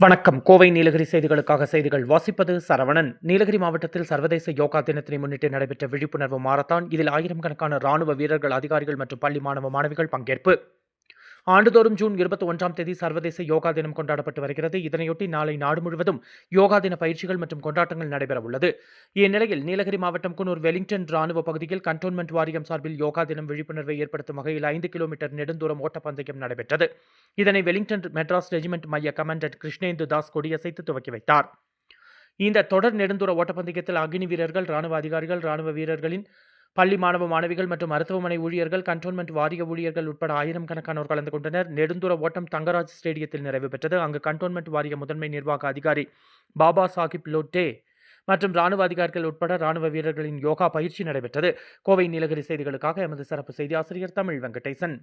வணக்கம். கோவை நீலகிரி செய்திகளுக்காக செய்திகள் வாசிப்பது சரவணன். நீலகிரி மாவட்டத்தில் சர்வதேச யோகா தினத்தினை முன்னிட்டு நடைபெற்ற விழிப்புணர்வு மாரத்தான். இதில் ஆயிரக்கணக்கான ராணுவ வீரர்கள், அதிகாரிகள் மற்றும் பள்ளி மாணவ மாணவிகள் பங்கேற்பு. ஆண்டுதோறும் ஜூன் 21ஆம் தேதி சர்வதேச யோகா தினம் கொண்டாடப்பட்டு வருகிறது. இதனையொட்டி நாளை நாடு முழுவதும் யோகா தின பயிற்சிகள் மற்றும் கொண்டாட்டங்கள் நடைபெற உள்ளது. இந்நிலையில் நீலகிரி மாவட்டம் குன்னூர் வெலிங்டன் ராணுவ பகுதியில் கண்டோன்மெண்ட் வாரியம் சார்பில் யோகா தினம் விழிப்புணர்வை ஏற்படுத்தும் வகையில் 5 கிலோமீட்டர் நெடுந்தூரம் ஓட்டப்பந்தயம் நடைபெற்றது. இதனை வெலிங்டன் மெட்ராஸ் ரெஜிமெண்ட் மைய கமாண்டன்ட் கிருஷ்ணேந்து தாஸ் கொடியசைத்து துவக்கி வைத்தார். இந்த தொடர் நெடுந்தூர ஓட்டப்பந்தயத்தில் அக்னி வீரர்கள், ராணுவ அதிகாரிகள், ராணுவ வீரர்களின் பள்ளி மாணவ மாணவிகள் மற்றும் மருத்துவமனை ஊழியர்கள், கண்டோன்மெண்ட் வாரிய ஊழியர்கள் உட்பட ஆயிரக்கணக்கானோர் கலந்து கொண்டனர். நெடுந்தூர ஓட்டம் தங்கராஜ் ஸ்டேடியத்தில் நிறைவு பெற்றது. அங்கு கண்டோன்மெண்ட் வாரிய முதன்மை நிர்வாக அதிகாரி பாபா சாஹிப் லோட்டே மற்றும் ராணுவ அதிகாரிகள் உட்பட ராணுவ வீரர்களின் யோகா பயிற்சி நடைபெற்றது. கோவை நீலகிரி செய்திகளுக்காக எமது சிறப்பு செய்தி ஆசிரியர் தமிழ் வெங்கடேசன்.